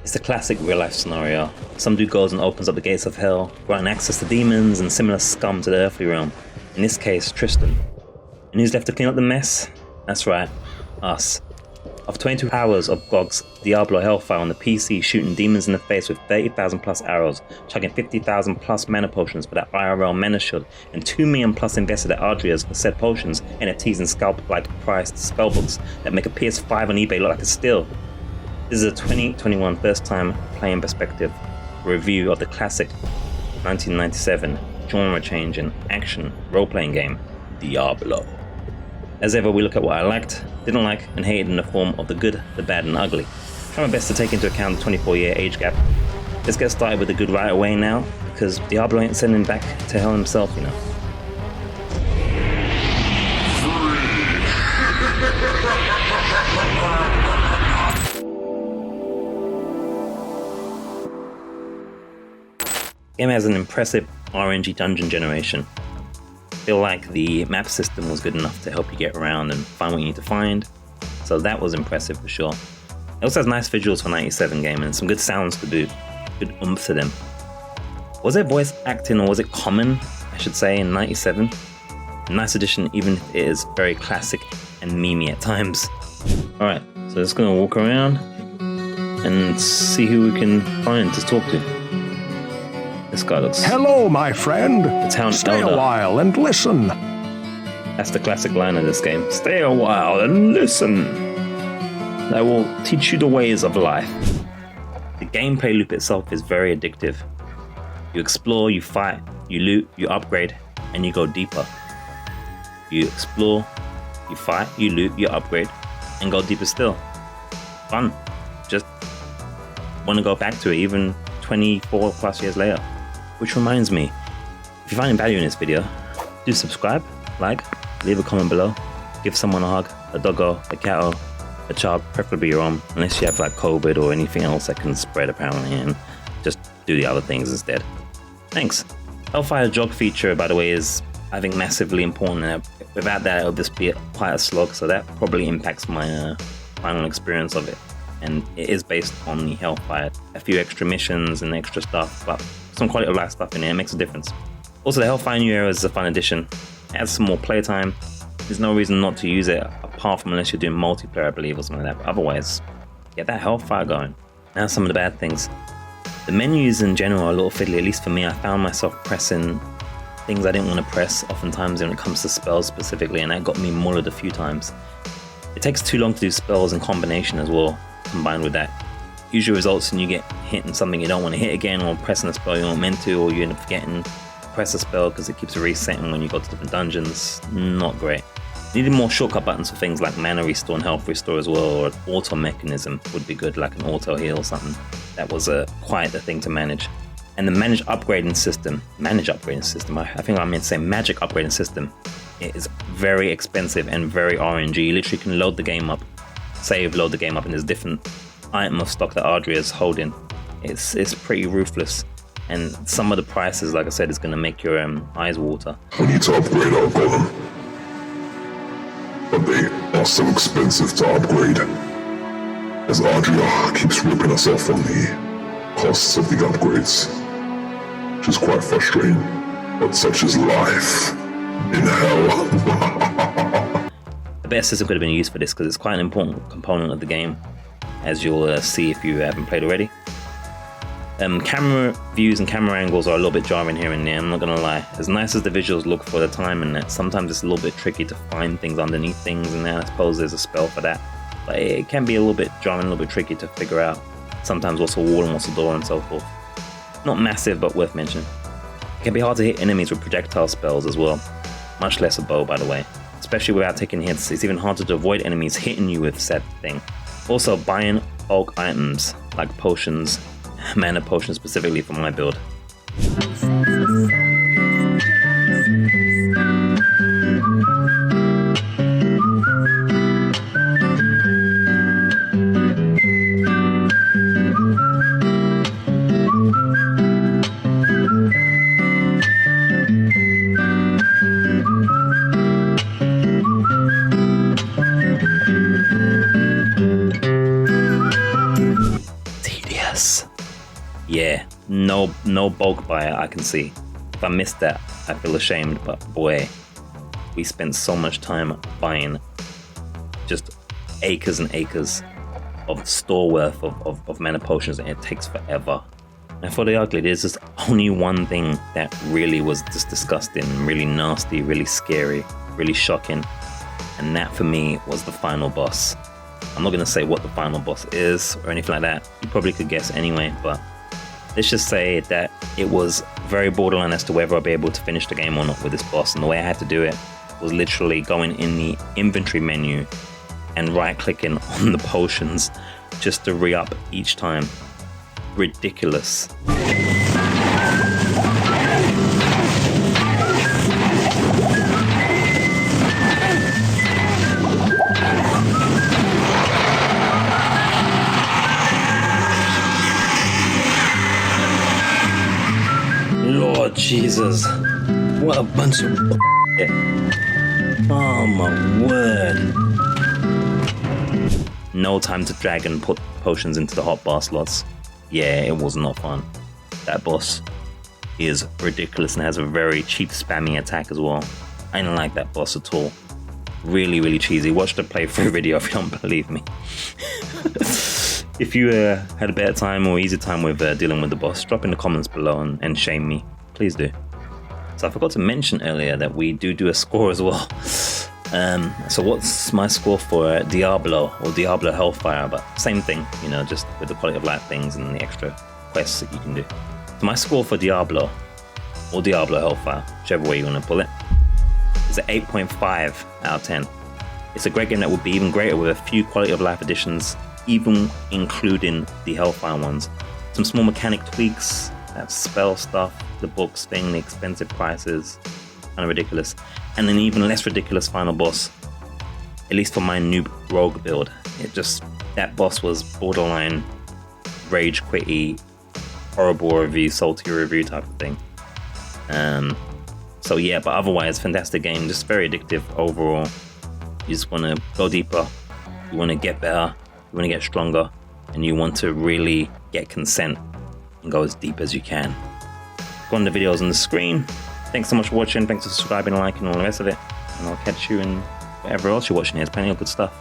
It's the classic real-life scenario. Some dude goes and opens up the gates of hell, granting access to demons and similar scum to the earthly realm. In this case, Tristram. And who's left to clean up the mess? That's right, us. After 22 hours of GOG's Diablo Hellfire on the PC, shooting demons in the face with 30,000 plus arrows, chugging 50,000 plus mana potions for that IRL mana shield, and 2 million plus invested at Ardrias for said potions, NFTs and scalp-like priced spellbooks that make a PS5 on eBay look like a steal. This is a 2021 first time playing perspective review of the classic 1997 genre changing action role-playing game, Diablo. As ever, we look at what I liked, didn't like, and hated in the form of the good, the bad, and the ugly. Try my best to take into account the 24-year age gap. Let's get started with the good right away now, because Diablo ain't sending back to hell himself, you know. The game has an impressive RNG dungeon generation. I feel like the map system was good enough to help you get around and find what you need to find, so that was impressive for sure. It also has nice visuals for 97 game and some good sounds to boot, good oomph to them. Was it voice acting, or was it common, I should say, in 97? A nice addition, even if it is very classic and memey at times. Alright, so just gonna walk around and see who we can find to talk to. This guy looks... Hello, my friend. The town Stay elder. a while and listen. That's the classic line of this game. Stay a while and listen. I will teach you the ways of life. The gameplay loop itself is very addictive. You explore, you fight, you loot, you upgrade, and you go deeper. You explore, you fight, you loot, you upgrade, and go deeper still. Fun. Just want to go back to it even 24 plus years later. Which reminds me, if you're finding value in this video, do subscribe, like, leave a comment below, give someone a hug, a doggo, a catto, a child, preferably your own, unless you have like COVID or anything else that can spread apparently, and just do the other things instead. Thanks. Hellfire jog feature, by the way, is I think massively important. Without that, it'll just be quite a slog, so that probably impacts my final experience of it. And it is based on the Hellfire. A few extra missions and extra stuff, but some quality of life stuff in there, it makes a difference. Also, the Hellfire New Era is a fun addition. It adds some more playtime. There's no reason not to use it, apart from unless you're doing multiplayer, I believe, or something like that. But otherwise, get that Hellfire going. Now some of the bad things. The menus in general are a little fiddly, at least for me. I found myself pressing things I didn't want to press oftentimes when it comes to spells specifically, and that got me mullered a few times. It takes too long to do spells in combination as well. Combined with that, usually results in you get hit in something you don't want to hit again, or pressing a spell you weren't meant to, or you end up forgetting to press a spell because it keeps resetting when you go to different dungeons. Not great. Needed more shortcut buttons for things like mana restore and health restore as well, or an auto mechanism would be good, like an auto heal or something. That was quite a thing to manage. And the manage upgrading system, I think I meant to say magic upgrading system. It is very expensive and very RNG. You literally can load the game up, load the game up, and there's different item of stock that Ardria is holding. It's pretty ruthless, and some of the prices, like I said, is going to make your eyes water. I need to upgrade our golem, but they are so expensive to upgrade, as Ardria keeps ripping us off on the costs of the upgrades, which is quite frustrating, but such is life in hell. The better system could have been used for this, because it's quite an important component of the game, as you'll see if you haven't played already. Camera views and camera angles are a little bit jarring here and there, I'm not gonna lie. As nice as the visuals look for the time and that, sometimes it's a little bit tricky to find things underneath things, and I suppose there's a spell for that. But it can be a little bit jarring, a little bit tricky to figure out. Sometimes what's a wall and what's a door and so forth. Not massive, but worth mentioning. It can be hard to hit enemies with projectile spells as well. Much less a bow, by the way. Especially without taking hits, it's even harder to avoid enemies hitting you with said thing. Also, buying bulk items like potions, mana potions specifically for my build. Yes. Yeah, no bulk buyer I can see. If I missed that, I feel ashamed, but boy, we spent so much time buying just acres and acres of store worth of mana potions, and it takes forever. And for the ugly, there's just only one thing that really was just disgusting, really nasty, really scary, really shocking, and that for me was the final boss. I'm not going to say what the final boss is or anything like that. You probably could guess anyway, but let's just say that it was very borderline as to whether I'll be able to finish the game or not with this boss. And the way I had to do it was literally going in the inventory menu and right-clicking on the potions just to re-up each time. Ridiculous. Lord Jesus, what a bunch of shit. Oh my word. No time to drag and put potions into the hotbar slots. Yeah, it was not fun. That boss is ridiculous and has a very cheap spammy attack as well. I didn't like that boss at all. Really, really cheesy. Watch the playthrough video if you don't believe me. If you had a better time or easy time with dealing with the boss, drop in the comments below and shame me. Please do. So I forgot to mention earlier that we do a score as well. So what's my score for Diablo or Diablo Hellfire? But same thing, you know, just with the quality of life things and the extra quests that you can do. So my score for Diablo or Diablo Hellfire, whichever way you want to pull it, is an 8.5 out of 10. It's a great game that would be even greater with a few quality of life additions, even including the Hellfire ones. Some small mechanic tweaks, that spell stuff, the books thing, the expensive prices, kind of ridiculous. And an even less ridiculous final boss, at least for my noob rogue build. That boss was borderline rage quitty, horrible review, salty review type of thing. So yeah, but otherwise, fantastic game, just very addictive overall. You just want to go deeper, you want to get better, you want to get stronger, and you want to really get consent and go as deep as you can. Go on the videos on the screen. Thanks so much for watching, thanks for subscribing, liking, all the rest of it, and I'll catch you in whatever else you're watching. There's plenty of good stuff.